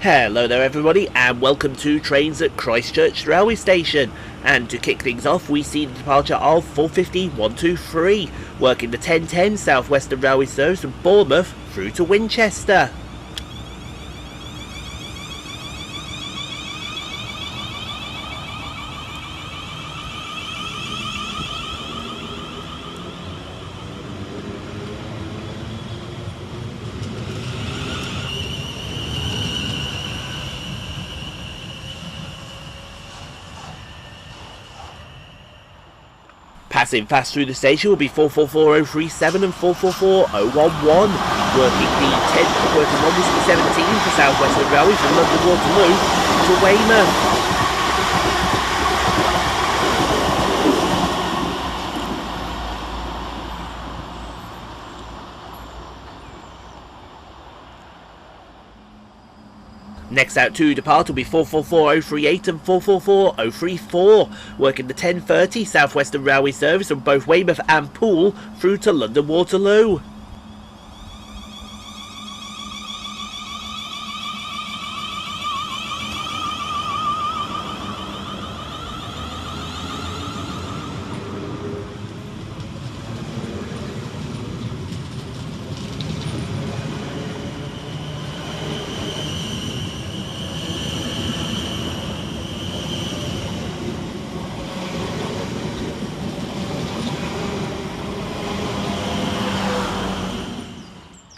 Hello there everybody, and welcome to Trains at Christchurch Railway Station. And to kick things off, we see the departure of 450-123, working the 1010 South Western Railway service from Bournemouth through to Winchester. Passing fast through the station will be 444037 and 444011, working one Whiskey 17 for South Western Railway from London Waterloo to Weymouth. Next out to depart will be 444038 and 444034, working the 1030 South Western Railway service from both Weymouth and Poole through to London Waterloo.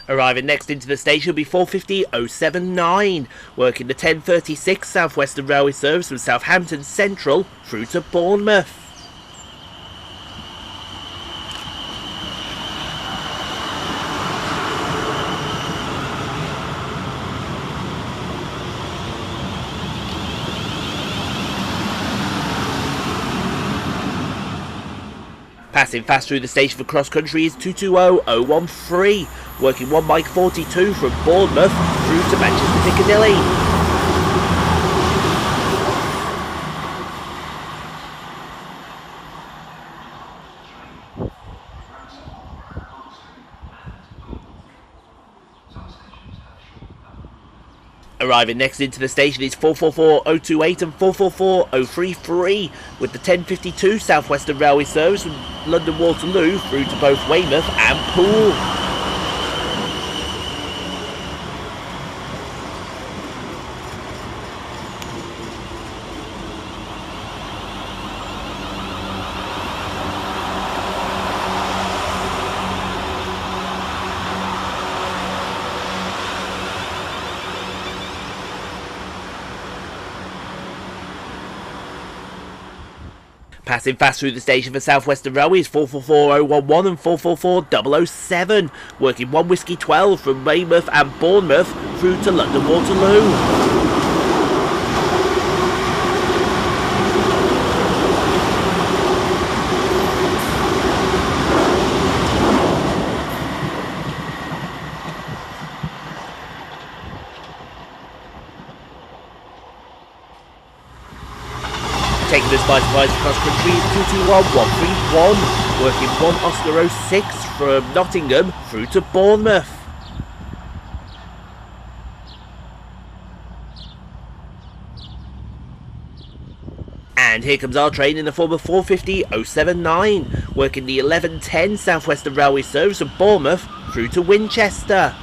Arriving next into the station will be 450079, working the 1036 South Western Railway service from Southampton Central through to Bournemouth. Passing fast through the station for cross country is 220013, working 1 Mike 42 from Bournemouth through to Manchester Piccadilly. Arriving next into the station is 444028 and 444033, with the 1052 South Western Railway service from London Waterloo through to both Weymouth and Poole. Passing fast through the station for South Western Railway is 444011 and 444007, working 1 Whiskey 12 from Weymouth and Bournemouth through to London Waterloo. Taking us by surprise across country is 221131, working 1 Oscar 06 from Nottingham through to Bournemouth. And here comes our train in the form of 450079, working the 1110 South Western Railway service from Bournemouth through to Winchester.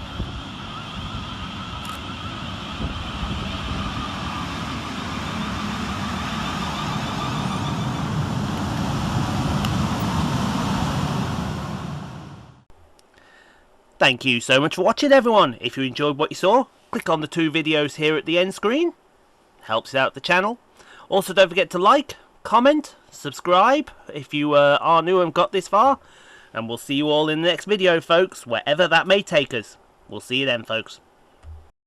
Thank you so much for watching, everyone. If you enjoyed what you saw, click on the 2 videos here at the end screen. Helps out the channel. Also, don't forget to like, comment, subscribe if you are new and got this far. And we'll see you all in the next video, folks, wherever that may take us. We'll see you then, folks.